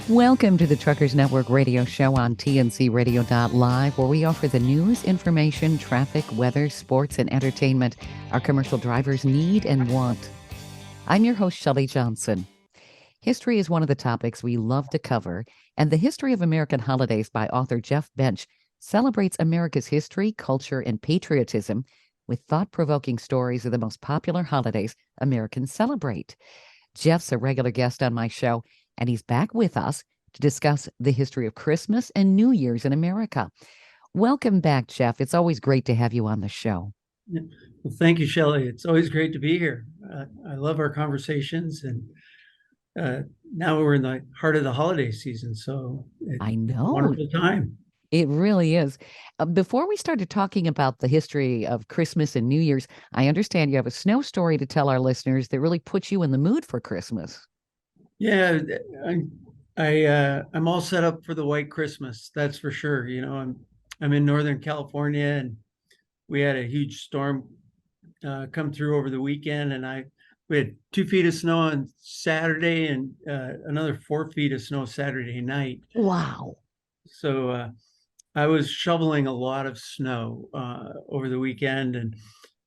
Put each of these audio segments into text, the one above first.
Welcome to the Truckers Network radio show on tncradio.live, where we offer the news, information, traffic, weather, sports, and entertainment our commercial drivers need and want. I'm your host, Shelley Johnson. History is one of the topics we love to cover, and The History of American Holidays by author Jeff Bensch celebrates America's history, culture, and patriotism with thought-provoking stories of the most popular holidays Americans celebrate. Jeff's a regular guest on my show, and he's back with us to discuss the history of Christmas and New Year's in America. Welcome back, Jeff. It's always great to have you on the show. Well, thank you, Shelley. It's always great to be here. I love our conversations, and now we're in the heart of the holiday season, so I know. it's a wonderful time. It really is. Before we started talking about the history of Christmas and New Year's, I understand you have a snow story to tell our listeners that really puts you in the mood for Christmas. Yeah, I'm all set up for the white Christmas. That's for sure. You know, I'm in Northern California, and we had a huge storm come through over the weekend, and we had 2 feet of snow on Saturday and another 4 feet of snow Saturday night. Wow. So I was shoveling a lot of snow over the weekend, and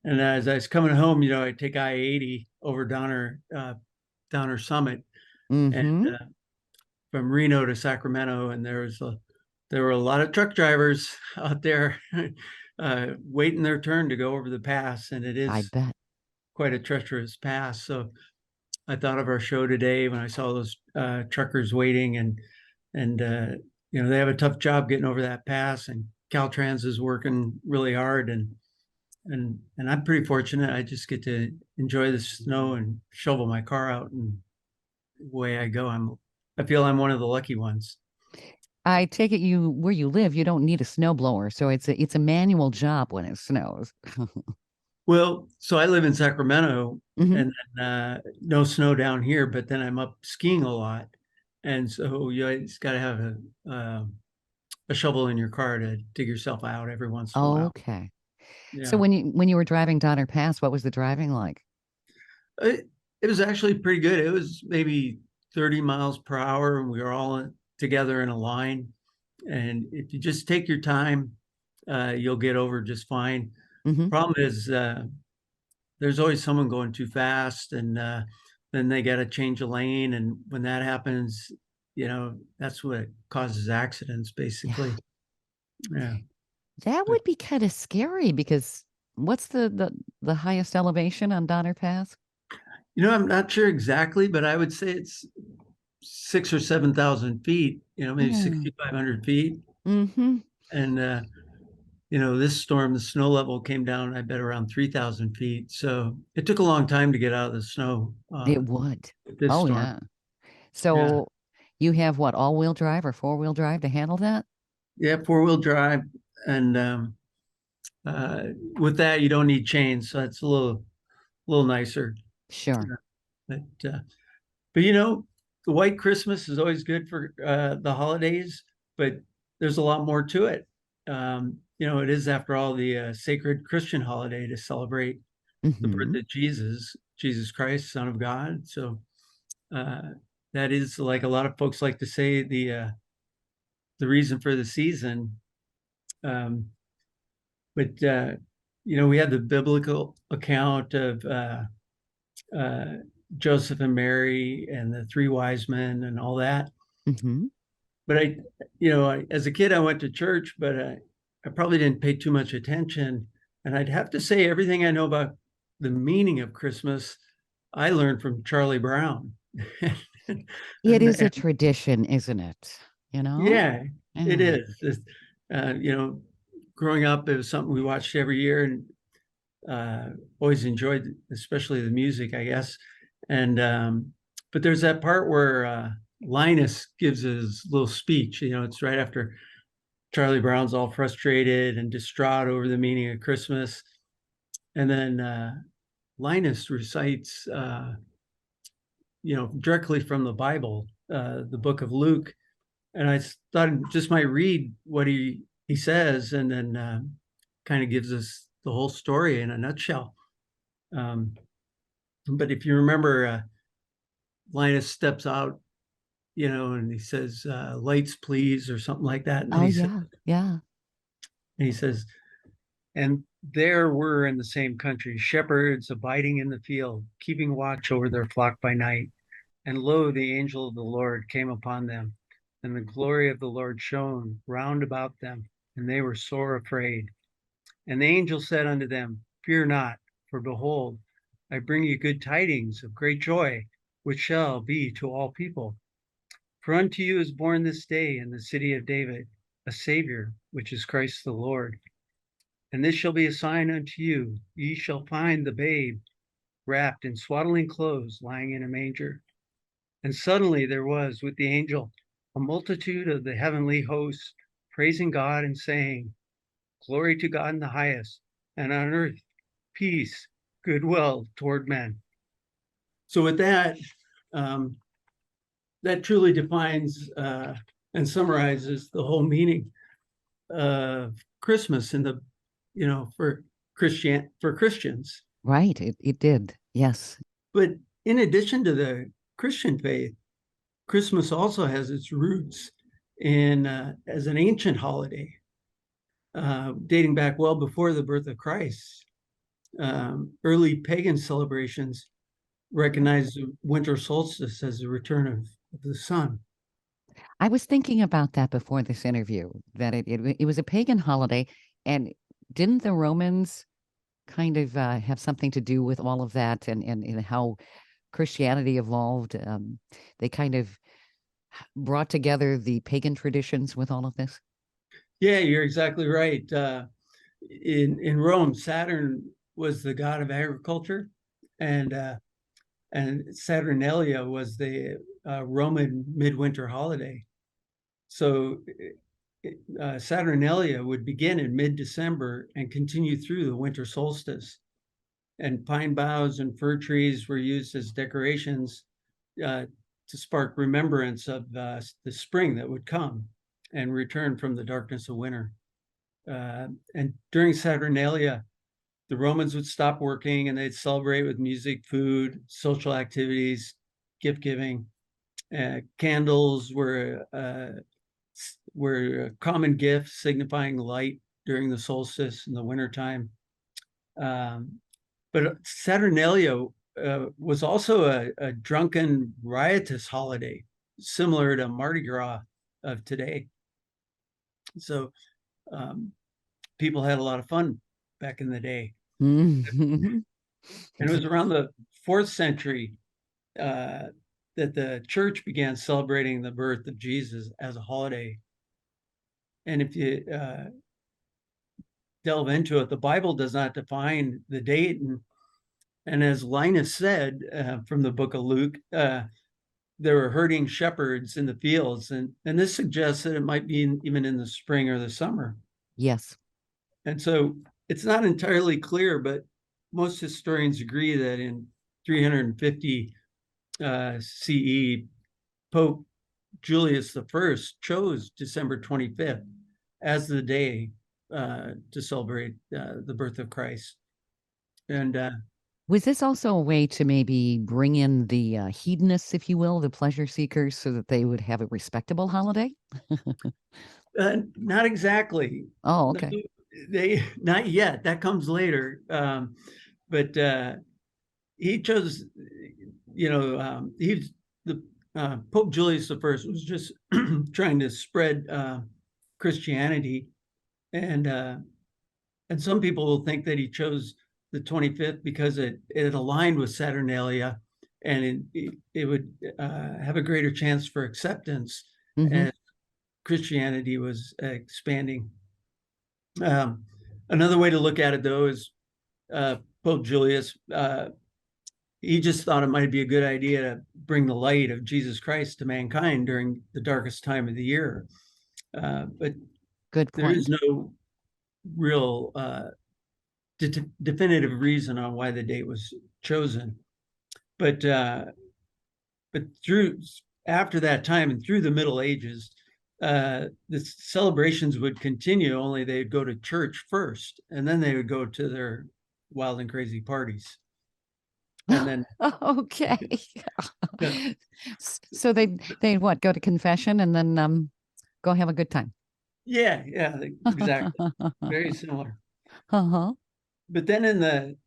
as I was coming home, you know, I take I-80 over Donner Summit, and from Reno to Sacramento, and there were a lot of truck drivers out there waiting their turn to go over the pass, and it is, I bet, quite a treacherous pass. So I thought of our show today when I saw those truckers waiting, and you know, they have a tough job getting over that pass, and Caltrans is working really hard, and I'm pretty fortunate. I just get to enjoy the snow and shovel my car out, and away I go. I feel I'm one of the lucky ones. I take it where you live, you don't need a snowblower, so it's a manual job when it snows. Well, so I live in Sacramento, and then, no snow down here, but then I'm up skiing a lot, and so you just got to have a shovel in your car to dig yourself out every once in a while. Okay. Yeah. So when you were driving Donner Pass, what was the driving like? It was actually pretty good. It was maybe 30 miles per hour, and we were all together in a line. And if you just take your time, you'll get over just fine. Problem is, there's always someone going too fast, and then they got to change a lane. And when that happens, you know, that's what causes accidents, basically. Yeah. That would be kind of scary, because what's the highest elevation on Donner Pass? You know, I'm not sure exactly, but I would say it's 6,000 or 7,000 feet, you know, maybe 6,500 feet. And, you know, this storm, the snow level came down, I bet, around 3,000 feet. So it took a long time to get out of the snow. It would. This storm. Yeah. So you have what, all-wheel drive or four-wheel drive to handle that? Yeah, four-wheel drive. And with that, you don't need chains. So it's a little nicer. Sure. But you know, the white Christmas is always good for the holidays, but there's a lot more to it. You know, it is, after all, the sacred Christian holiday to celebrate the birth of Jesus Christ, Son of God. So that is, like a lot of folks like to say, the reason for the season. But you know, we have the biblical account of Joseph and Mary and the 3 wise men and all that. But you know, as a kid, I went to church, but I probably didn't pay too much attention. And I'd have to say, everything I know about the meaning of Christmas, I learned from Charlie Brown. It is a tradition, isn't it? You know? Yeah, it is. You know, growing up, it was something we watched every year, and always enjoyed, especially the music, I guess. And but there's that part where Linus gives his little speech. You know, it's right after Charlie Brown's all frustrated and distraught over the meaning of Christmas, and then Linus recites, you know, directly from the Bible, the book of Luke. And I thought I just might read what he says, and then kind of gives us the whole story in a nutshell. But if you remember, Linus steps out and he says, lights, please, or something like that. And then Oh, yeah. Yeah. he says, and there were in the same country shepherds abiding in the field, keeping watch over their flock by night. And lo, the angel of the Lord came upon them, and the glory of the Lord shone round about them, and they were sore afraid. And the angel said unto them, Fear not, for behold, I bring you good tidings of great joy, which shall be to all people. For unto you is born this day in the city of David a Savior, which is Christ the Lord. And this shall be a sign unto you: ye shall find the babe wrapped in swaddling clothes, lying in a manger. And suddenly there was with the angel a multitude of the heavenly hosts, praising God and saying, Glory to God in the highest, and on earth peace, goodwill toward men. So with that, um, that truly defines and summarizes the whole meaning of Christmas in the, for Christians. Right. It did. Yes. But in addition to the Christian faith, Christmas also has its roots in as an ancient holiday, dating back well before the birth of Christ. Early pagan celebrations recognized the winter solstice as the return of the sun. I was thinking about that before this interview, that it was a pagan holiday. And didn't the Romans kind of have something to do with all of that, and how Christianity evolved? They kind of brought together the pagan traditions with all of this. Yeah, you're exactly right. In Rome, Saturn was the god of agriculture, and Saturnalia was the Roman midwinter holiday. So Saturnalia would begin in mid-December and continue through the winter solstice. And pine boughs and fir trees were used as decorations to spark remembrance of the spring that would come and return from the darkness of winter. And during Saturnalia, the Romans would stop working and they'd celebrate with music, food, social activities, gift giving. Candles were a common gift signifying light during the solstice in the wintertime. But Saturnalia was also a drunken, riotous holiday, similar to Mardi Gras of today. So people had a lot of fun back in the day. Mm-hmm. And it was around the 4th century that the church began celebrating the birth of Jesus as a holiday. And if you delve into it, the Bible does not define the date. And as Linus said from the book of Luke, there were herding shepherds in the fields. And this suggests that it might be even in the spring or the summer. Yes. And so it's not entirely clear, but most historians agree that in 350 CE, Pope Julius I chose December 25th as the day to celebrate the birth of Christ. And Was this also a way to maybe bring in the hedonists, if you will, the pleasure seekers, so that they would have a respectable holiday? not exactly. Oh, okay. They not yet. That comes later. But he chose, he's the Pope Julius I was just trying to spread Christianity, and some people will think that he chose the 25th because it aligned with Saturnalia, and it would have a greater chance for acceptance as Christianity was expanding. Another way to look at it, though, is Pope Julius, he just thought it might be a good idea to bring the light of Jesus Christ to mankind during the darkest time of the year. But Good there is point. no real definitive reason on why the date was chosen. But through after that time and through the Middle Ages, the celebrations would continue, only they'd go to church first, and then they would go to their wild and crazy parties. and then Okay. yeah, So they what, go to confession and then go have a good time. yeah, exactly. Very similar. Uh-huh. But then in the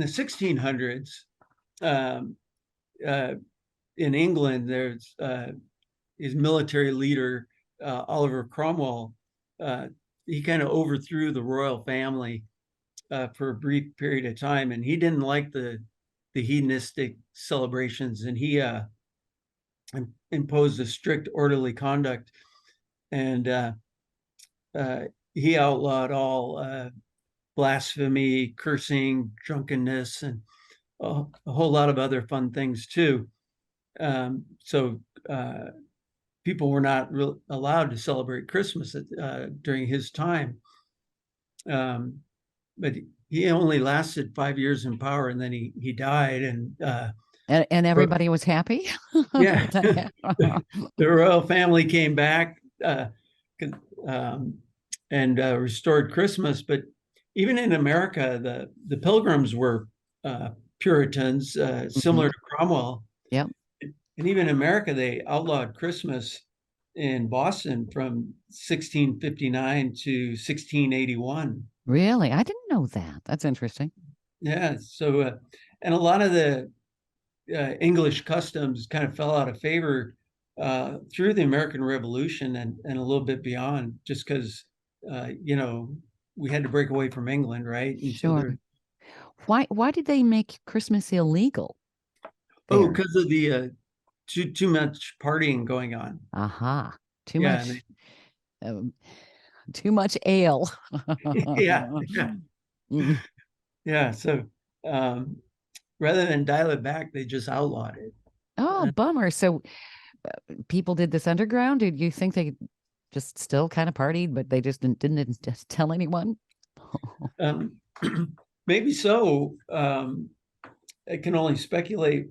1600s, um, uh, in England, there's his military leader, Oliver Cromwell. Uh, he kind of overthrew the royal family for a brief period of time, and he didn't like the hedonistic celebrations, and he imposed a strict orderly conduct, and uh, he outlawed all blasphemy, cursing, drunkenness, and a whole lot of other fun things too. So people were not allowed to celebrate Christmas during his time. Um, but he only lasted 5 years in power, and then he died. And And everybody was happy? yeah, The the royal family came back um, and restored Christmas. But even in America, the Pilgrims were Puritans, similar Mhm. to Cromwell. Yep. And even in America, they outlawed Christmas in Boston from 1659 to 1681. Really? I didn't know that. That's interesting. Yeah. So, and a lot of the English customs kind of fell out of favor through the American Revolution and a little bit beyond, just because, you know, we had to break away from England, right? And so Sure. Why did they make Christmas illegal there? because of the too much partying going on. Aha. Too Yeah. much um, too much ale. Yeah. Yeah. Mm. Yeah. So, um, rather than dial it back, they just outlawed it. Oh, bummer. So people did this underground? Did you think they just still kind of partied, but they just didn't just tell anyone? Um, maybe so. I can only speculate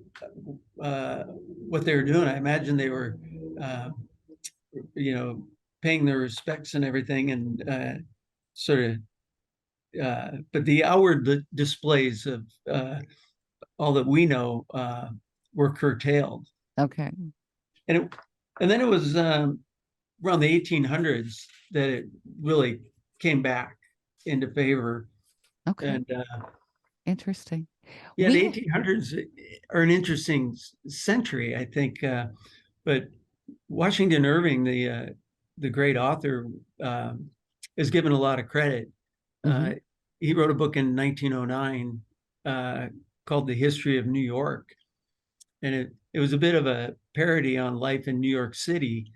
what they were doing. I imagine they were, uh, you know, paying their respects and everything, and sort of. But the outward displays of all that we know were curtailed, Okay. and and then it was around the 1800s that it really came back into favor, Okay. and Interesting. yeah, the We 1800s are an interesting century, I think. But Washington Irving, the great author, is given a lot of credit. Mhm. Uh, he wrote a book in 1909 called "The History of New York," and it was a bit of a parody on life in New York City.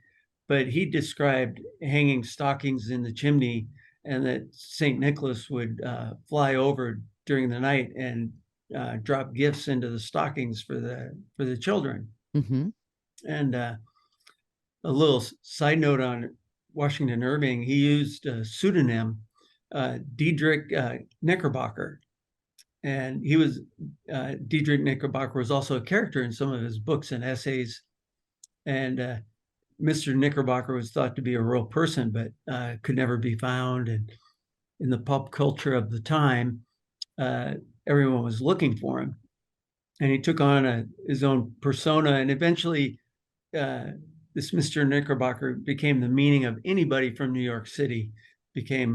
But he described hanging stockings in the chimney, and that Saint Nicholas would fly over during the night and drop gifts into the stockings for the children. Mhm. And a little side note on Washington Irving, he used a pseudonym, Diedrich Knickerbocker. And he was, Diedrich Knickerbocker was also a character in some of his books and essays. And Mr. Knickerbocker was thought to be a real person, but could never be found. And in the pop culture of the time, everyone was looking for him. And he took on his own persona, and eventually uh, this Mr. Knickerbocker became the meaning of anybody from New York City, became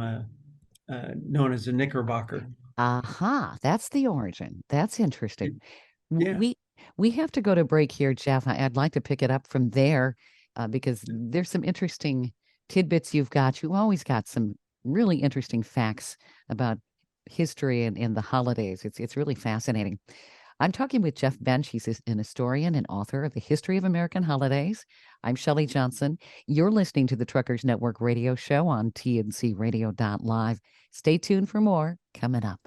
known as a Knickerbocker. Aha, that's the origin. That's interesting. Yeah. We have to go to break here, Jeff. I'd like to pick it up from there because there's some interesting tidbits you've got. You always got some really interesting facts about history and the holidays. It's really fascinating. I'm talking with Jeff Bensch. He's an historian and author of the History of American Holidays. I'm Shelley Johnson. You're listening to the Truckers Network radio show on tncradio.live. Stay tuned for more coming up.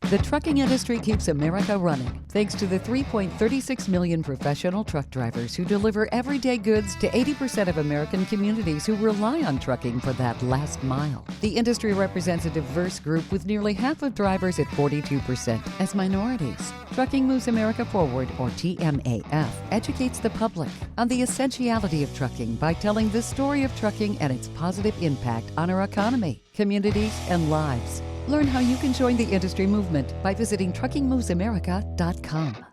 The trucking industry keeps America running thanks to the 3.36 million professional truck drivers who deliver everyday goods to 80% of American communities who rely on trucking for that last mile. The industry represents a diverse group with nearly half of drivers at 42% as minorities. Trucking Moves America Forward, or TMAF, educates the public on the essentiality of trucking by telling the story of trucking and its positive impact on our economy, communities, and lives. Learn how you can join the industry movement by visiting truckingmovesamerica.com.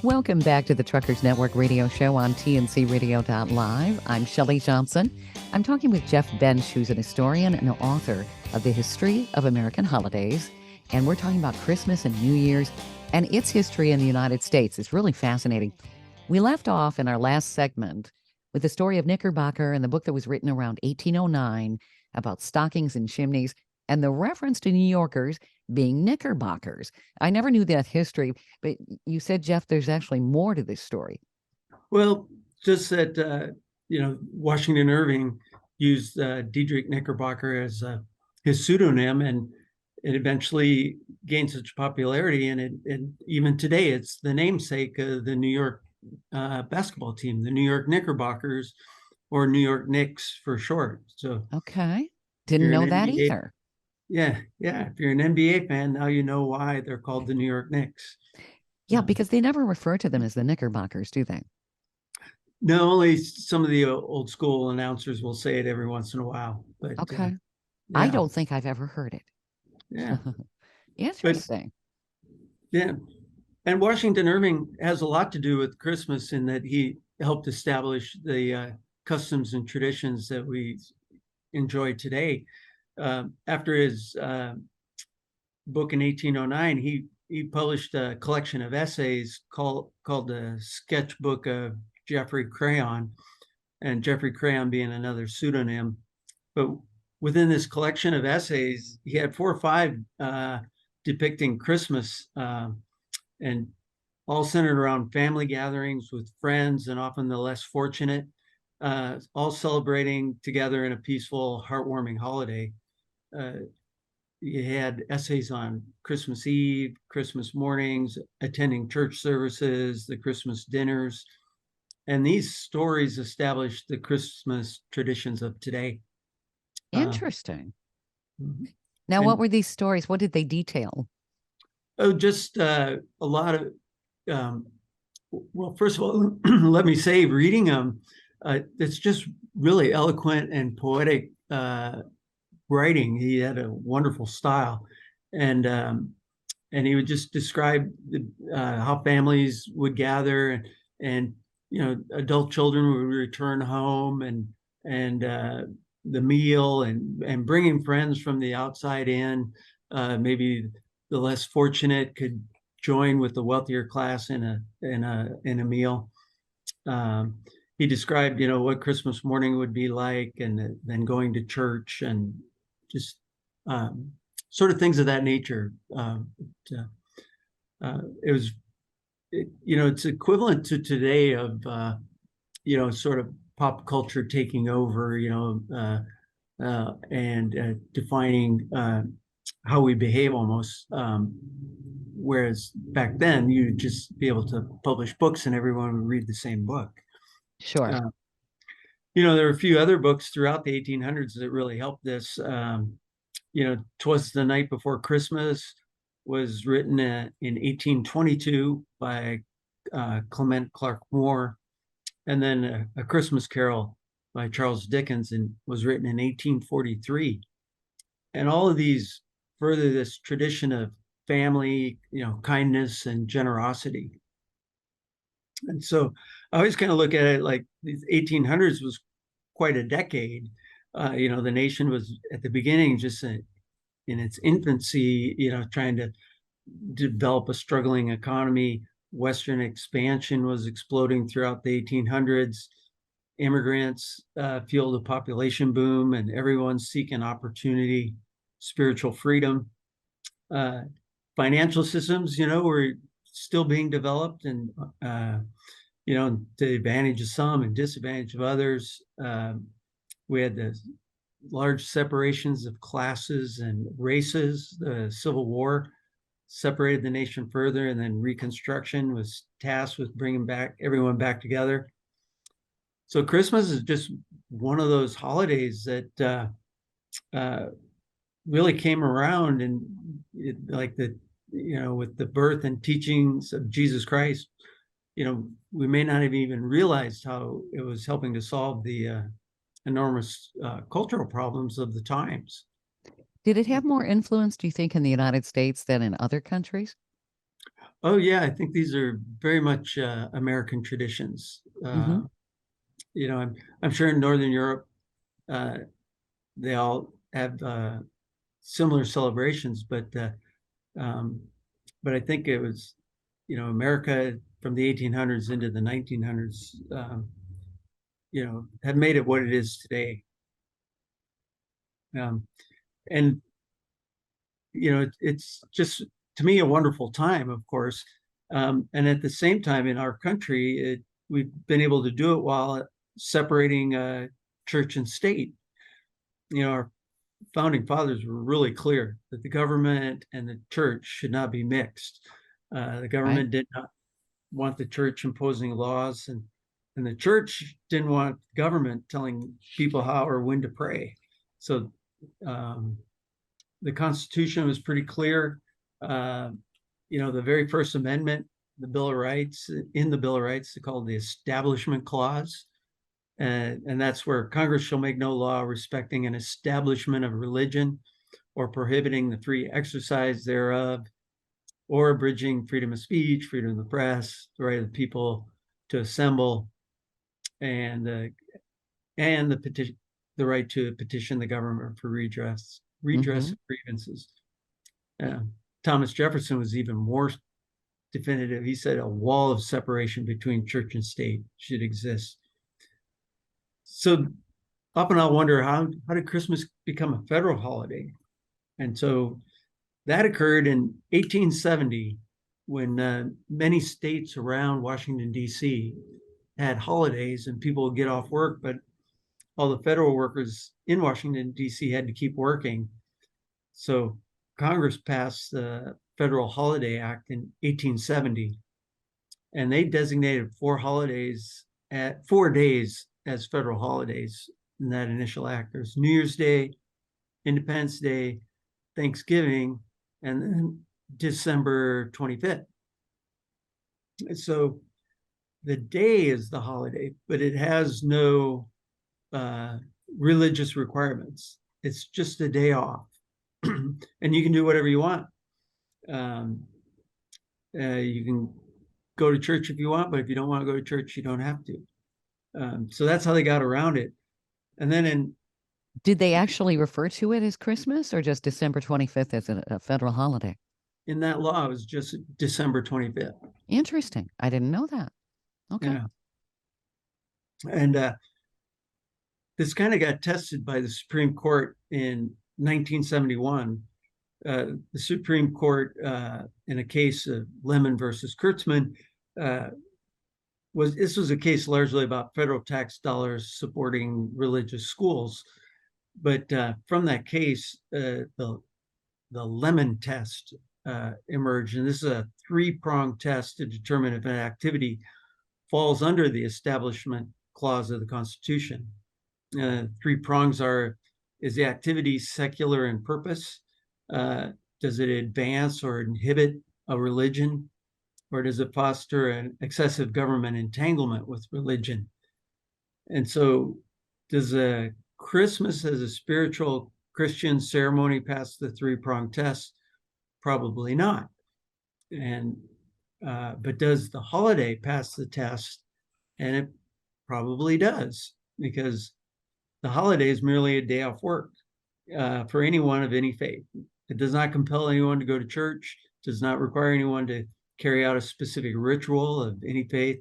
Welcome back to the Truckers Network radio show on TNCRadio.live. I'm Shelley Johnson. I'm talking with Jeff Bensch, who's an historian and author of The History of American Holidays. And we're talking about Christmas and New Year's and its history in the United States. It's really fascinating. We left off in our last segment with the story of Knickerbocker and the book that was written around 1809 about stockings and chimneys and the reference to New Yorkers being Knickerbockers. I never knew that history, but you said, Jeff, there's actually more to this story. Well, just that, Washington Irving used Diedrich Knickerbocker as his pseudonym, and it eventually gained such popularity. And even today, it's the namesake of the New York basketball team, the New York Knickerbockers, or New York Knicks for short. So, okay. Didn't know that either. Yeah. If you're an NBA fan, now you know why they're called the New York Knicks. Yeah, because they never refer to them as the Knickerbockers, do they? No, only some of the old school announcers will say it every once in a while. But okay. I don't think I've ever heard it. Yeah. Interesting. But, and Washington Irving has a lot to do with Christmas in that he helped establish the customs and traditions that we enjoy today. After his book in 1809, he published a collection of essays called the Sketchbook of Geoffrey Crayon, and Geoffrey Crayon being another pseudonym. But within this collection of essays, he had 4 or 5 depicting Christmas, and all centered around family gatherings with friends and often the less fortunate, all celebrating together in a peaceful, heartwarming holiday. He had essays on Christmas Eve, Christmas mornings, attending church services, the Christmas dinners. And these stories established the Christmas traditions of today. Interesting. Now, what were these stories? What did they detail? Oh, just a lot of, well, first of all, let me say, reading them, it's just really eloquent and poetic writing. He had a wonderful style, and he would just describe how families would gather, and adult children would return home, and the meal, and bringing friends from the outside in. Maybe the less fortunate could join with the wealthier class in a meal. He described, what Christmas morning would be like, and then going to church, and just sort of things of that nature. It was, it's equivalent to today of, sort of pop culture taking over, and defining how we behave almost. Whereas back then, you'd just be able to publish books and everyone would read the same book. Sure. There were a few other books throughout the 1800s that really helped this. 'Twas the Night Before Christmas was written in 1822 by Clement Clark Moore. And then A Christmas Carol by Charles Dickens was written in 1843. And all of these further this tradition of family, kindness and generosity. And so I always kind of look at it like the 1800s was quite a decade. The nation was at the beginning just in its infancy, trying to develop a struggling economy. Western expansion was exploding throughout the 1800s. Immigrants fueled a population boom, and everyone's seeking opportunity, spiritual freedom. Financial systems, were still being developed, and to the advantage of some and disadvantage of others. We had the large separations of classes and races. The Civil War separated the nation further, and then Reconstruction was tasked with bringing everyone back together. So Christmas is just one of those holidays that really came around, and with the birth and teachings of Jesus Christ, we may not have even realized how it was helping to solve the enormous cultural problems of the times. Did it have more influence, do you think, in the United States than in other countries? Oh yeah, I think these are very much American traditions. Hmm. I'm sure in Northern Europe uh, they all have similar celebrations, um, but I think it was, America from the 1800s into the 1900s, have made it what it is today. Um, and it's just to me a wonderful time, of course. And at the same time, in our country, we've been able to do it while separating church and state. Our founding fathers were really clear that the government and the church should not be mixed. The Right. government did not want the church imposing laws, and the church didn't want government telling people how or when to pray. So um, the Constitution was pretty clear. Uh, the very first amendment, the Bill of Rights, in the Bill of Rights, they called the Establishment Clause. And that's where Congress shall make no law respecting an establishment of religion or prohibiting the free exercise thereof, or abridging freedom of speech, freedom of the press, the right of the people to assemble, and the petition, the right to petition the government for redress Hmm. of grievances. Uh, Thomas Jefferson was even more definitive. He said a wall of separation between church and state should exist. So often I'll wonder, how did Christmas become a federal holiday? And so that occurred in 1870 when many states around Washington, D.C. had holidays and people would get off work, but all the federal workers in Washington, D.C. had to keep working. So Congress passed the Federal Holiday Act in 1870, and they designated 4 days as federal holidays in that initial act. There's New Year's Day, Independence Day, Thanksgiving, and then December 25th. So the day is the holiday, but it has no uh, religious requirements. It's just a day off, and you can do whatever you want. Um, you can go to church if you want, but if you don't want to go to church, you don't have to. So that's how they got around it. And then Did they actually refer to it as Christmas or just December 25th as a federal holiday? in that law, it was just December 25th. Interesting. I didn't know that. Okay. Yeah. And this kind of got tested by the Supreme Court in 1971. The Supreme Court, in a case of Lemon versus Kurtzman, uh, this was a case largely about federal tax dollars supporting religious schools. But from that case, the Lemon test emerged, and this is a three-pronged test to determine if an activity falls under the Establishment Clause of the Constitution. Three prongs are: is the activity secular in purpose? Does it advance or inhibit a religion? Or does it foster an excessive government entanglement with religion? And so, does a Christmas as a spiritual Christian ceremony pass the three-pronged test? Probably not. And but does the holiday pass the test? And it probably does, because the holiday is merely a day off work for anyone of any faith. It does not compel anyone to go to church, does not require anyone to carry out a specific ritual of any faith,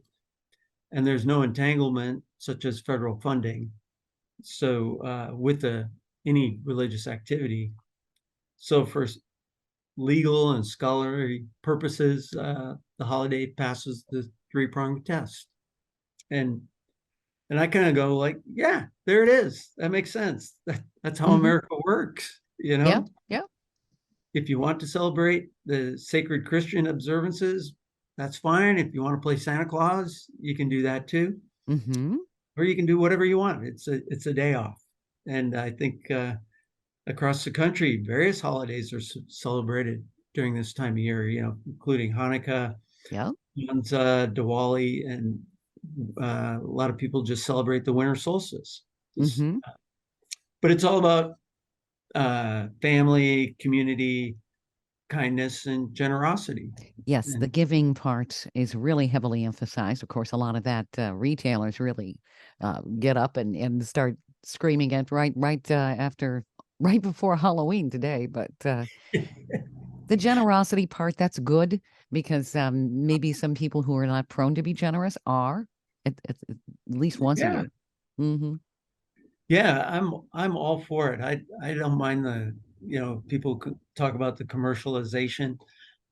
and there's no entanglement such as federal funding. So with any religious activity. So for legal and scholarly purposes, the holiday passes the three-pronged test. And I kind of go like, yeah, there it is. That makes sense. That's how Hmm. America works. Yep. Yep. If you want to celebrate the sacred Christian observances, that's fine. If you want to play Santa Claus, you can do that too, Hmm. or you can do whatever you want. It's a day off, and I think across the country, various holidays are celebrated during this time of year. Including Hanukkah, Yep. Kwanzaa, Diwali, and a lot of people just celebrate the winter solstice. Hmm. But it's all about family, community, kindness and generosity. Yes, the And giving part is really heavily emphasized. Of course, a lot of that retailers really get up and start screaming it right after right before Halloween today. But the generosity part, that's good because maybe some people who are not prone to be generous are at least once a yeah, year. Hmm. yeah, I'm all for it. I don't mind people talk about the commercialization.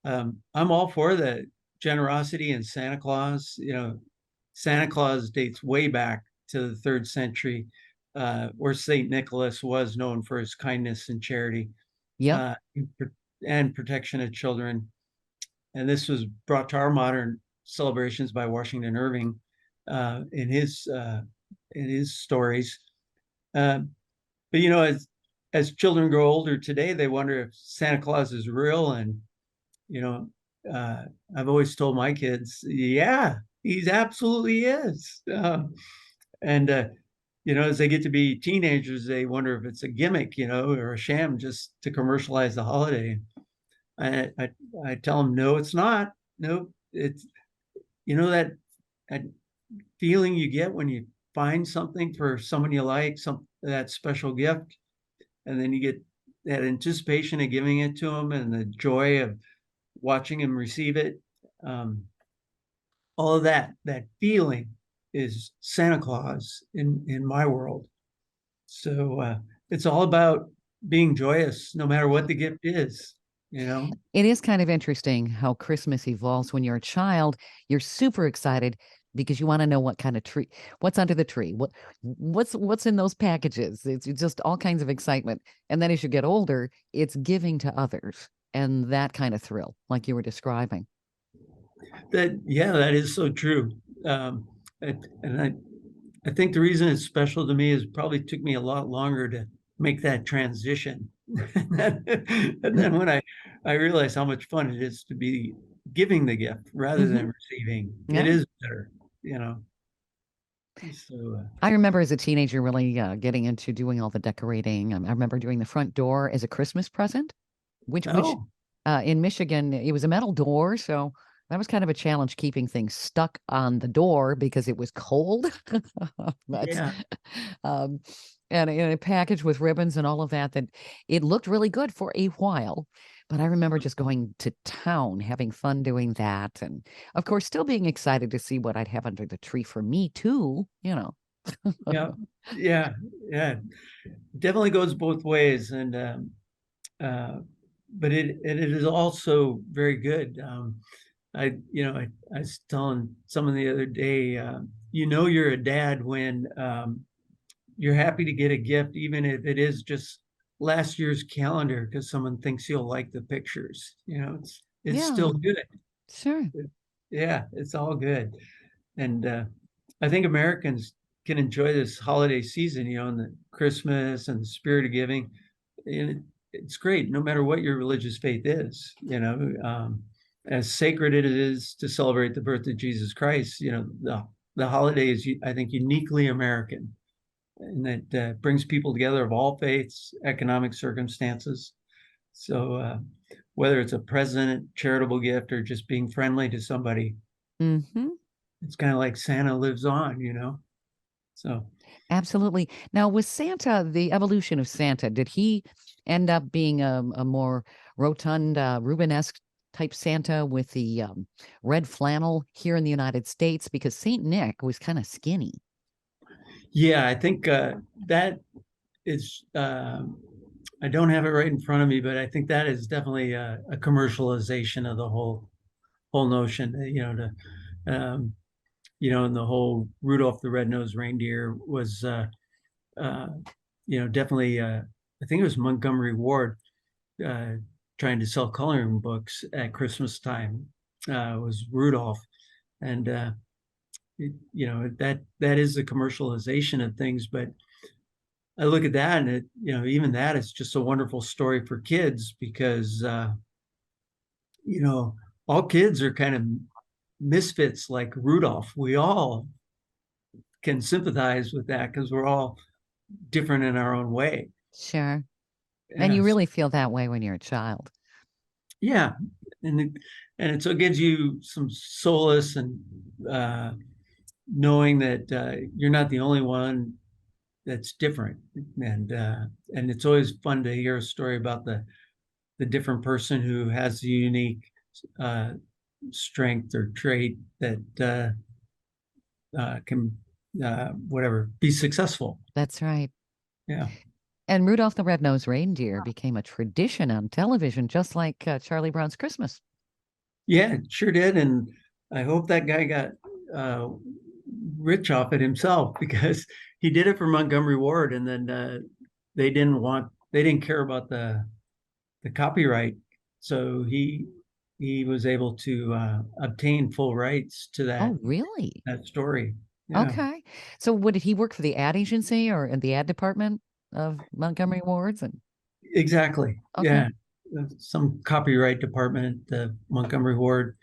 I'm all for the generosity and Santa Claus. Santa Claus dates way back to the third century, where Saint Nicholas was known for his kindness and charity, Yep. uh, and protection of children. And this was brought to our modern celebrations by Washington Irving, uh, in his uh, in his stories. Uh, but as children grow older today, they wonder if Santa Claus is real. And you know, uh, I've always told my kids, yeah, he's absolutely is. And as they get to be teenagers, they wonder if it's a gimmick, or a sham just to commercialize the holiday. I I, I tell them, no, it's not. No, it's that feeling you get when you find something for someone you like, some that special gift, and then you get that anticipation of giving it to them and the joy of watching him receive it. Um, all of that feeling is Santa Claus in my world. So it's all about being joyous, no matter what the gift is. You know. It is kind of interesting how Christmas evolves. When you're a child, you're super excited because you want to know what kind of tree, what's under the tree, what's in those packages. It's just all kinds of excitement. And then as you get older, it's giving to others and that kind of thrill, like you were describing. That is so true. And I think the reason it's special to me is probably took me a lot longer to make that transition. And then when I realized how much fun it is to be giving the gift rather Hmm. than receiving, it Yeah. is better, you know. So I remember as a teenager really getting into doing all the decorating. I remember doing the front door as a Christmas present, which oh in Michigan, it was a metal door, so that was kind of a challenge keeping things stuck on the door because it was cold. But yeah, um, and a package with ribbons and all of that, that it looked really good for a while. But I remember just going to town, having fun doing that, and of course, still being excited to see what I'd have under the tree for me too. You know. yeah, yeah, yeah. Definitely goes both ways, and uh, but it is also very good. I was telling someone the other day, you're a dad when you're happy to get a gift, even if it is just last year's calendar, because someone thinks you'll like the pictures. It's still Yeah, good. sure. Yeah, it's all good. And I think Americans can enjoy this holiday season, and the Christmas and the spirit of giving. And it's great, no matter what your religious faith is. As sacred it is to celebrate the birth of Jesus Christ. The holiday is, I think, uniquely American, and that brings people together of all faiths, economic circumstances. So whether it's a present, charitable gift, or just being friendly to somebody, Hmm. it's kind of like Santa lives on. So Absolutely. Now, with Santa, the evolution of Santa, did he end up being a more rotund, Rubenesque type Santa with the red flannel here in the United States? Because Saint Nick was kind of skinny. yeah, I think that is. I don't have it right in front of me, but I think that is definitely a commercialization of the whole notion. Um, and the whole Rudolph the Red-Nosed Reindeer was, uh, definitely. I think it was Montgomery Ward uh, trying to sell coloring books at Christmas time. Was Rudolph, and that is the commercialization of things. But I look at that, and even that is just a wonderful story for kids, because you know all kids are kind of misfits like Rudolph. We all can sympathize with that because we're all different in our own way. Sure. And you Yes. really feel that way when you're a child. Yeah, and it so it gives you some solace and knowing that you're not the only one that's different, and it's always fun to hear a story about the different person who has the unique uh, strength or trait that can whatever be successful. That's right. Yeah, And Rudolph the Red-Nosed Reindeer became a tradition on television, just like Charlie Brown's Christmas. yeah, it sure did, and I hope that guy got uh, rich off it himself because he did it for Montgomery Ward, and then they didn't care about the copyright, so he was able to obtain full rights to Oh, really? that story. Yeah, Okay. So, what did he work for the ad agency or in the ad department of Montgomery Wards? And exactly. okay. Yeah, some copyright department, the Montgomery Ward,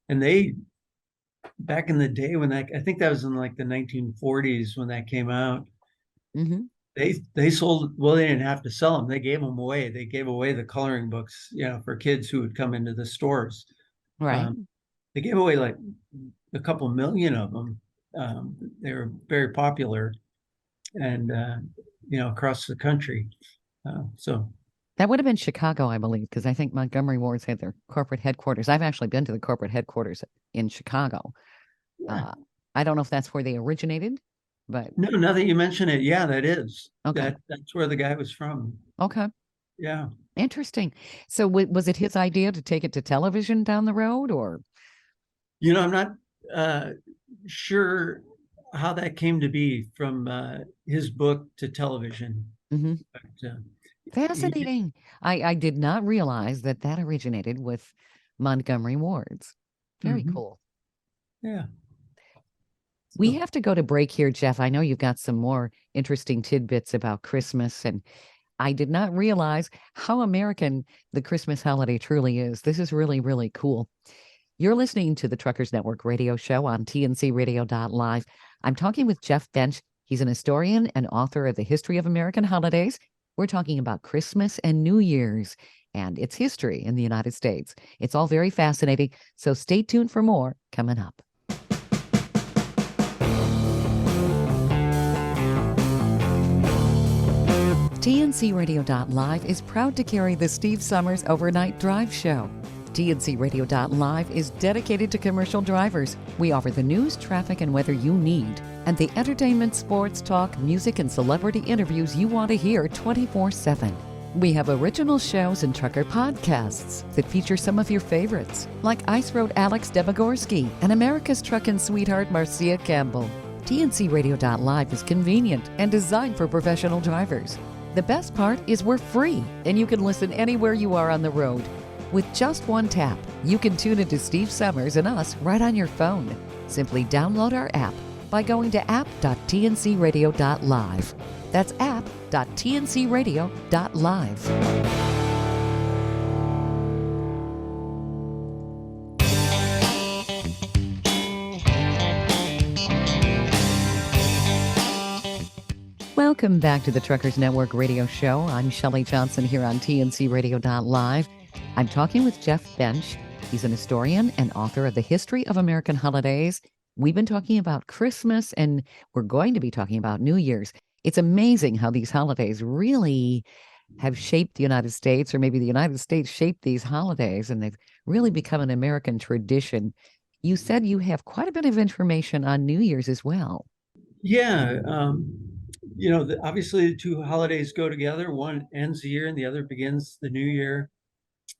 and they back in the day when that I think that was in like the 1940s when that came out. Hmm. They sold well. They didn't have to sell them. They gave them away. They gave away the coloring books, for kids who would come into the stores. Right. Um, they gave away like a couple million of them. They were very popular, and across the country. So That would have been Chicago, I believe, because I think Montgomery Wards had their corporate headquarters. I've actually been to the corporate headquarters in Chicago. yeah. Uh, I don't know if that's where they originated, but No, now that you mention it, yeah, okay. that's where the guy was from. Okay. Yeah, Interesting. So, was it his idea to take it to television down the road, or? I'm not uh, sure how that came to be from his book to television. Mhm. But, he did, Fascinating. I did not realize that that originated with Montgomery Wards. Very mhm, cool. yeah. We So have to go to break here, Jeff. I know you've got some more interesting tidbits about Christmas, and I did not realize how American the Christmas holiday truly is. This is really, really cool. You're listening to the Truckers Network radio show on tncradio.live. I'm talking with Jeff Bensch. He's an historian and author of the History of American Holidays. We're talking about Christmas and New Year's and its history in the United States. It's all very fascinating, so stay tuned for more coming up. TNCRadio.live is proud to carry the Steve Summers Overnight Drive Show. TNCRadio.live is dedicated to commercial drivers. We offer the news, traffic, and weather you need, and the entertainment, sports, talk, music, and celebrity interviews you want to hear 24/7. We have original shows and trucker podcasts that feature some of your favorites, like Ice Road Alex Debogorski and America's Truckin' Sweetheart Marcia Campbell. TNCRadio.live is convenient and designed for professional drivers. The best part is we're free, and you can listen anywhere you are on the road. With just one tap, you can tune into Steve Summers and us right on your phone. Simply download our app by going to app.tncradio.live. That's app.tncradio.live. Welcome back to the Truckers Network radio show. I'm Shelley Johnson here on tncradio.live. I'm talking with Jeff Bensch. He's an historian and author of the History of American Holidays. We've been talking about Christmas, and we're going to be talking about New Year's. It's amazing how these holidays really have shaped the United States, or maybe the United States shaped these holidays, and they've really become an American tradition. You said you have quite a bit of information on New Year's as well. yeah, obviously the two holidays go together. One ends the year, and the other begins the new year.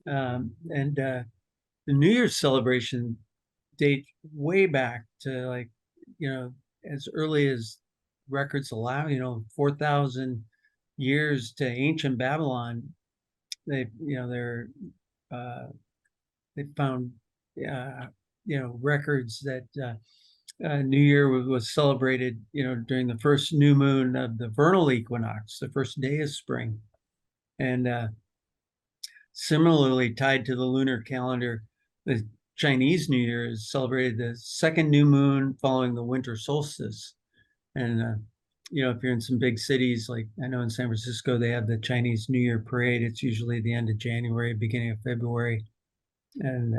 And the New Year's celebration date way back to like as early as records allow. 4,000 years to ancient Babylon. Uh, they found records that New Year was celebrated, during the first new moon of the vernal equinox, the first day of spring. And similarly tied to the lunar calendar, the Chinese New Year is celebrated the second new moon following the winter solstice. And if you're in some big cities, like I know in San Francisco, they have the Chinese New Year parade. It's usually the end of January, beginning of February. And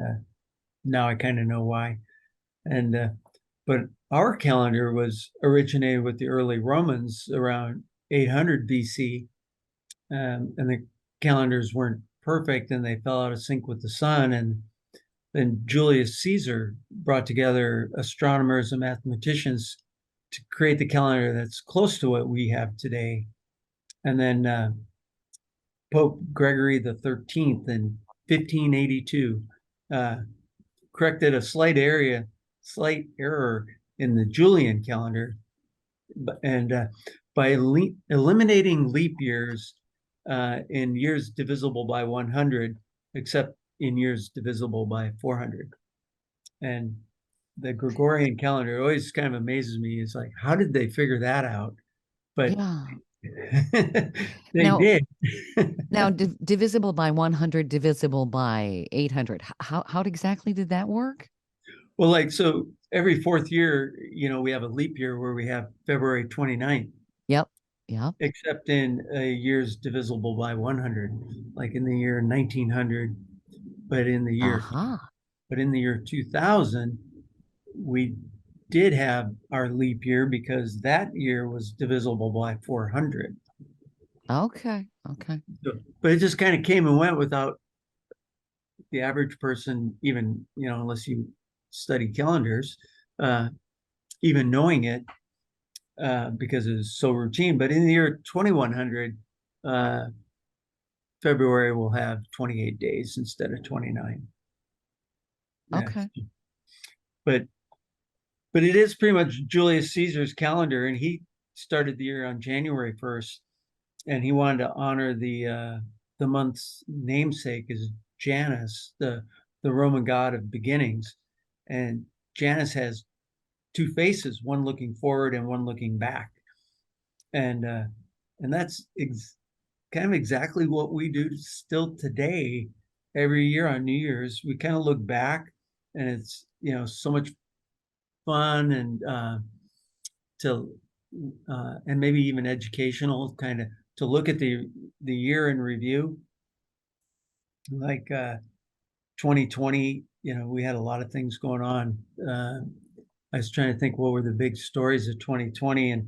now I kind of know why. And but our calendar was originated with the early Romans around 800 BC, and the calendars weren't perfect, and they fell out of sync with the sun. And then Julius Caesar brought together astronomers and mathematicians to create the calendar that's close to what we have today. And then Pope Gregory the 13th in 1582 uh, corrected a slight error in the Julian calendar, and by eliminating leap years in years divisible by 100, except in years divisible by 400. And the Gregorian calendar always kind of amazes me. It's like, how did they figure that out? But Yeah. they Now, did. divisible by 100, divisible by 800. How exactly did that work? Well, like, so every fourth year, we have a leap year where we have February 29th, Yep. Yep. except in years divisible by 100, like in the year 1900, but in the year Aha. but in the year 2000, we did have our leap year because that year was divisible by 400. Okay. Okay. So, but it just kind of came and went without the average person, even, unless you study calendars, uh, even knowing it, because it's so routine. But in the year 2100, uh, February will have 28 days instead of 29. Yeah. Okay. But it is pretty much Julius Caesar's calendar, and he started the year on January 1st, and he wanted to honor the month's namesake is Janus, the Roman god of beginnings. And Janus has two faces, one looking forward and one looking back. And that's kind of exactly what we do still today. Every year on New Year's, we kind of look back, and it's so much fun, and to and maybe even educational, kind of to look at the year in review. Like 2020, we had a lot of things going on. I was trying to think what were the big stories of 2020, and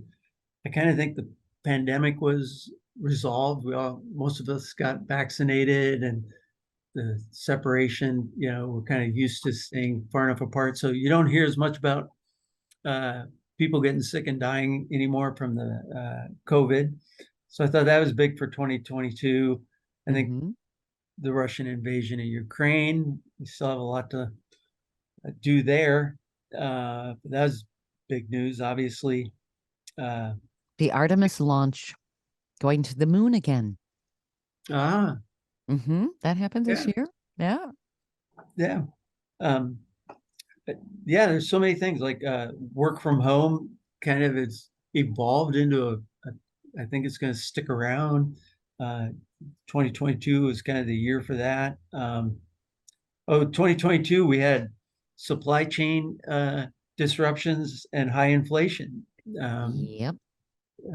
I kind of think the pandemic was resolved. Most of us got vaccinated, and the separation, we're kind of used to staying far enough apart. So you don't hear as much about uh, people getting sick and dying anymore from the COVID. So I thought that was big for 2022. I think Mm-hmm. the Russian invasion of Ukraine, we still have a lot to do there. That was big news, obviously. Uh, The Artemis launch going to the moon again. ah, Mm-hmm. That happened this yeah, year. Yeah. yeah. Um, yeah, there's so many things like work from home kind of it's evolved into I think it's going to stick around. 2022 is kind of the year for that. 2022, we had supply chain disruptions and high inflation. Um, Yep.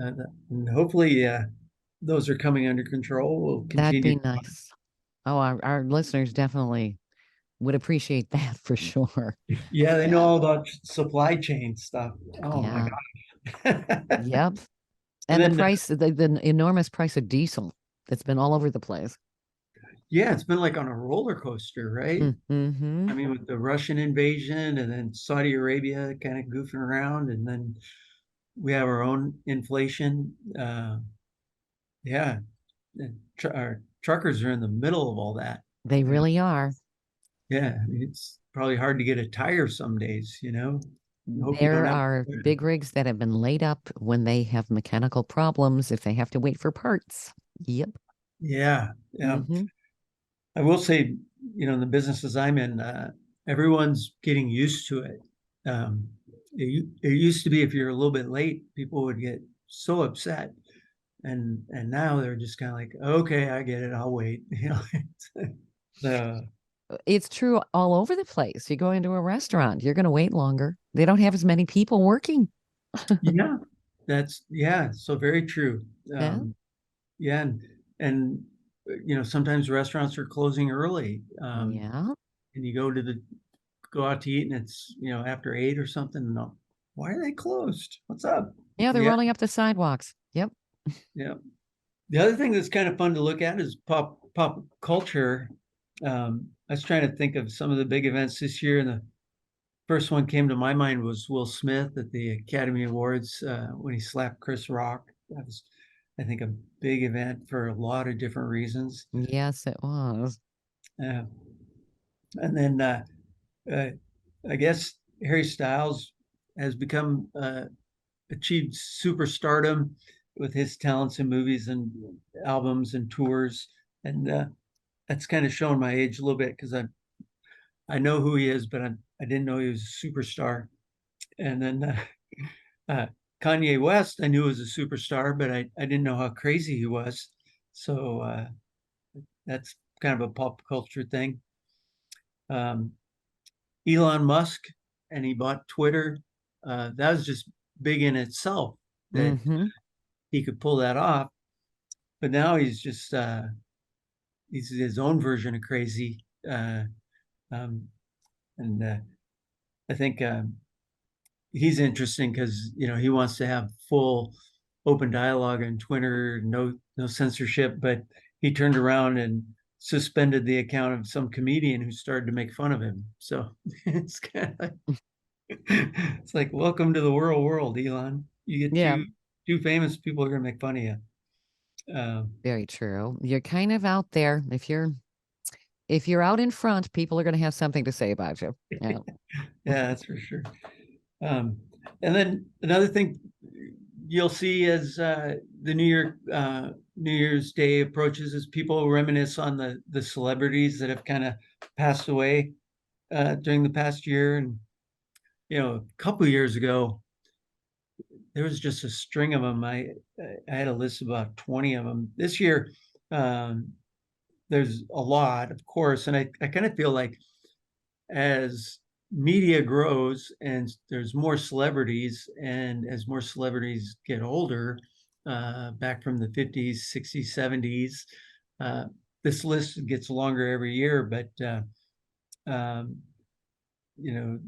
uh, and hopefully those are coming under control. We'll That'd continue. be nice. Oh, our listeners definitely would appreciate that for sure. Yeah, they know Yeah. all about supply chain stuff. Oh my Yeah. God. Yep. And And the then, price, the enormous price of diesel that's been all over the place. yeah, it's been like on a roller coaster, right? Mm-hmm. I mean, with the Russian invasion and then Saudi Arabia kind of goofing around, and then we have our own inflation. Yeah, our truckers are in the middle of all that. They really are. Yeah, I mean, it's probably hard to get a tire some days, Hope you don't There have. are big rigs that have been laid up when they have mechanical problems if they have to wait for parts. Yep. Yeah, yeah. Mm-hmm. I will say, in the businesses I'm in, everyone's getting used to it. It used to be if you're a little bit late, people would get so upset, and now they're just kind of like, okay, I get it, I'll wait. So It's true all over the place. You go into a restaurant, you're going to wait longer. They don't have as many people working. yeah, That's yeah, so very true. Yeah. Yeah, and sometimes restaurants are closing early, Yeah. and you go out to eat, and it's after 8 or something. No, why are they closed? What's up? Yeah, they're Yeah, rolling up the sidewalks. Yep. yeah. The other thing that's kind of fun to look at is pop culture. I was trying to think of some of the big events this year, and the first one came to my mind was Will Smith at the Academy Awards when he slapped Chris Rock. That was, I think, a big event for a lot of different reasons. Yes, it was. Uh, and then uh, I guess Harry Styles has become achieved superstardom with his talents in movies and albums and tours, and that's kind of showing my age a little bit because I know who he is, but I didn't know he was a superstar. And then uh, Kanye West, I knew was a superstar, but I didn't know how crazy he was. So that's kind of a pop culture thing. Um, Elon Musk, and he bought Twitter. That was just big in itself that Mm-hmm. he could pull that off. But now he's his own version of crazy. Um, and I think he's interesting because he wants to have full open dialogue on Twitter, no censorship, but he turned around and suspended the account of some comedian who started to make fun of him. So it's kind of like it's like welcome to the world, Elon. You get Yeah, two famous people are gonna make fun of you. very true. You're kind of out there. If you're out in front, people are going to have something to say about you. Yeah. Yeah, that's for sure. Um, and then another thing you'll see as the New Year's Day approaches is people reminisce on the celebrities that have kind of passed away during the past year. And a couple of years ago, there was just a string of them. I had a list of about 20 of them. This year, um, there's a lot, of course, and I kind of feel like as media grows and there's more celebrities, and as more celebrities get older, back from the 50s, 60s, 70s, uh, this list gets longer every year. But um, you know,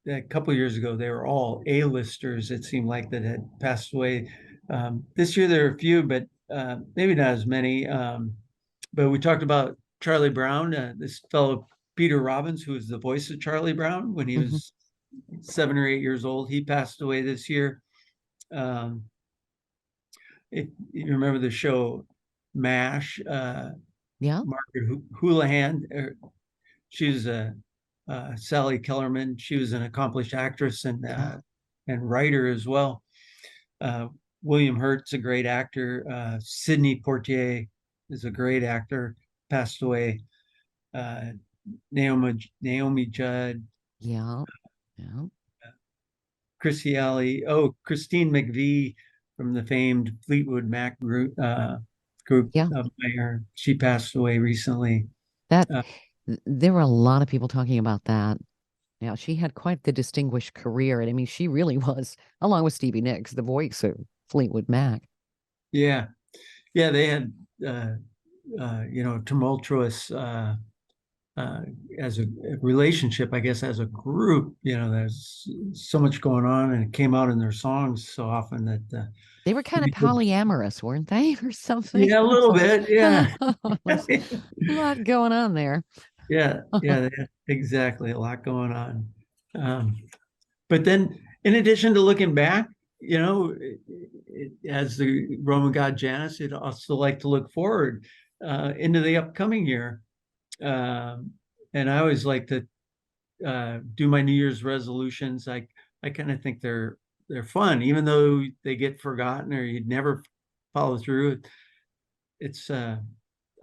a couple of years ago, they were all A-listers. It seemed like that had passed away. This year there are a few, but maybe not as many. But we talked about Charlie Brown, this fellow Peter Robbins, who was the voice of Charlie Brown when he Hmm. was 7 or 8 years old. He passed away this year. Um, if you remember the show MASH, Yeah. Margaret Houlihan, she was Sally Kellerman. She was an accomplished actress Yeah. and writer as well. Uh, William Hurt's a great actor. Sidney Poitier is a great actor. Passed away. Uh, Naomi Judd, Yeah. Yeah. Chrissy Alley. Oh, Christine McVie from the famed Fleetwood Mac group Yeah. of Mayer. She passed away recently. That Uh, there were a lot of people talking about that. Yeah, she had quite the distinguished career. And I mean, she really was, along with Stevie Nicks, the voice of Fleetwood Mac. yeah, yeah, they had tumultuous uh, as a relationship, I guess, as a group. There's so much going on, and it came out in their songs so often that They were kind of polyamorous, weren't they, or something? yeah, a little bit, yeah. There's a lot going on there. Yeah, yeah, exactly. A lot going on. Um, but then, in addition to looking back, as the Roman god Janus, it also like to look forward into the upcoming year. Um, and I always like to do my New Year's resolutions. I kind of think they're fun, even though they get forgotten or you'd never follow through. It's I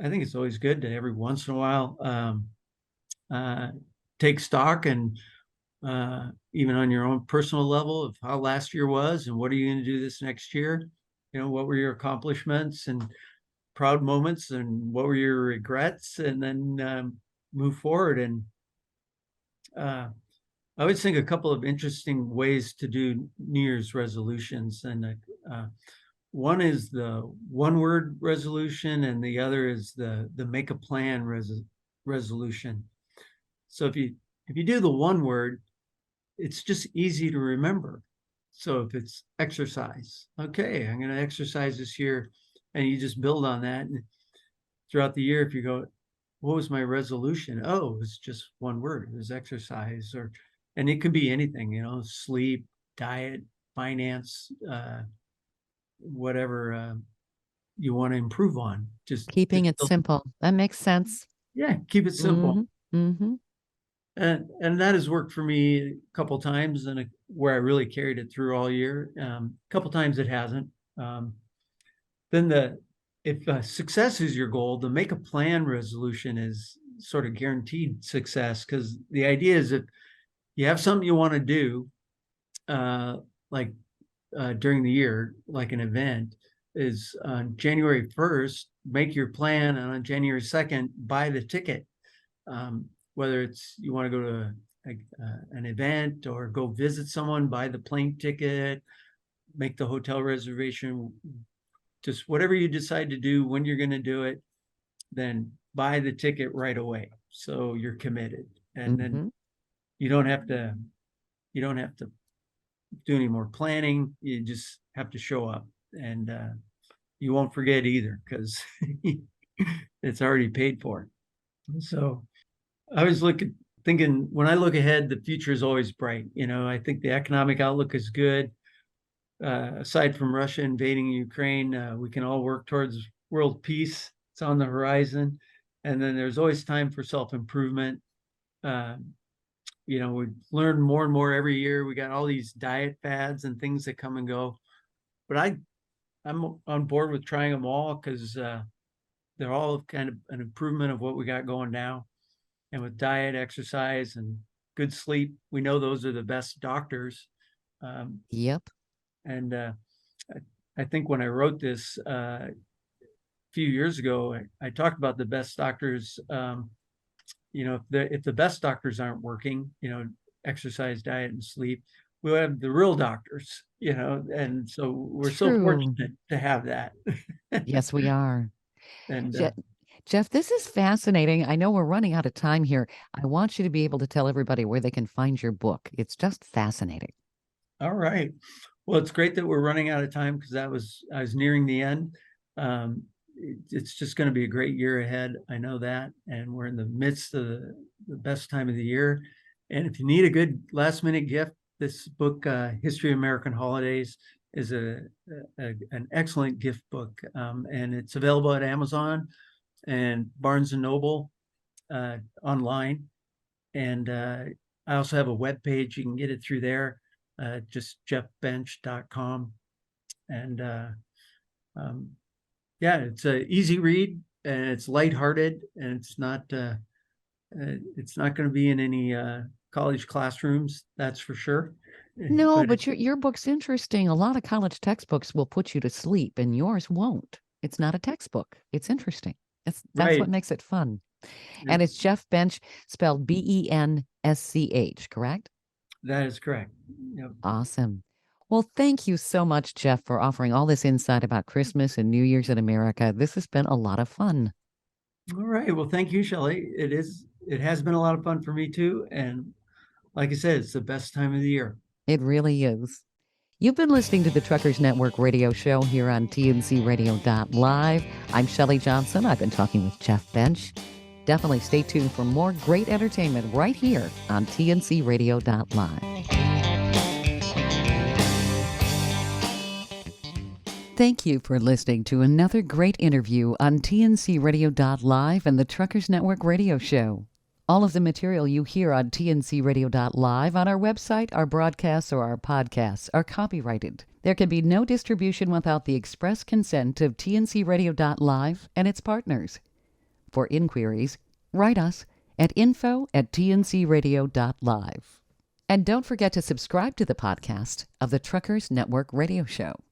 think it's always good to every once in a while uh, take stock and even on your own personal level of how last year was and what are you going to do this next year. What were your accomplishments and proud moments and what were your regrets, and then move forward. And I always think a couple of interesting ways to do New Year's resolutions, and One is the one word resolution, and the other is the make a plan resolution. So if you do the one word, it's just easy to remember. So if it's exercise, okay, I'm going to exercise this year, and you just build on that. And throughout the year, if you go, what was my resolution? Oh, it was just one word. It was exercise, and it could be anything, sleep, diet, finance, whatever you want to improve on. Keeping it simple. That makes sense. Yeah, keep it simple. Mm-hmm. Mm-hmm. And that has worked for me a couple times, and where I really carried it through all year. A couple times it hasn't. Then if success is your goal, the make a plan resolution is sort of guaranteed success, because the idea is if you have something you want to do, like during the year, like an event, is on January 1st, make your plan, and on January 2nd, buy the ticket. Whether it's you want to go to an event or go visit someone, buy the plane ticket, make the hotel reservation, just whatever you decide to do, when you're going to do it, then buy the ticket right away. So you're committed, and then you don't have to do any more planning. You just have to show up, and you won't forget either, because it's already paid for. So I was thinking, when I look ahead, the future is always bright. I think the economic outlook is good. Aside from Russia invading Ukraine, we can all work towards world peace. It's on the horizon. And then there's always time for self-improvement. We learn more and more every year. We got all these diet fads and things that come and go. But I'm on board with trying them all, because they're all kind of an improvement of what we got going now. And with diet, exercise, and good sleep, we know those are the best doctors. Yep. And I think when I wrote this a few years ago, I talked about the best doctors. If the best doctors aren't working, exercise, diet, and sleep, we'll have the real doctors. And so we're so fortunate to have that. Yes, we are. And Jeff, this is fascinating. I know we're running out of time here. I want you to be able to tell everybody where they can find your book. It's just fascinating. All right. Well, it's great that we're running out of time, because I was nearing the end. It's just going to be a great year ahead. I know that. And we're in the midst of the best time of the year. And if you need a good last minute gift, this book, History of American Holidays, is an excellent gift book. And it's available at Amazon and Barnes and Noble online. And I also have a web page. You can get it through there, just jeffbensch.com. And it's an easy read, and it's lighthearted, and it's not going to be in any college classrooms, that's for sure. No, but your book's interesting. A lot of college textbooks will put you to sleep, and yours won't. It's not a textbook. It's interesting. That's Right. what makes it fun. Yep. And it's Jeff Bensch, spelled Bensch, correct? That is correct. Yep. Awesome. Well, thank you so much, Jeff, for offering all this insight about Christmas and New Year's in America. This has been a lot of fun. All right. Well, thank you, Shelley. It has been a lot of fun for me too. And like I said, it's the best time of the year. It really is. You've been listening to the Truckers Network radio show here on TNCRadio.live. I'm Shelley Johnson. I've been talking with Jeff Bensch. Definitely stay tuned for more great entertainment right here on TNCRadio.live. Thank you for listening to another great interview on TNCRadio.live and the Truckers Network radio show. All of the material you hear on TNCRadio.live, on our website, our broadcasts, or our podcasts are copyrighted. There can be no distribution without the express consent of TNCRadio.live and its partners. For inquiries, write us at info@tncradio.live. And don't forget to subscribe to the podcast of the Truckers Network radio show.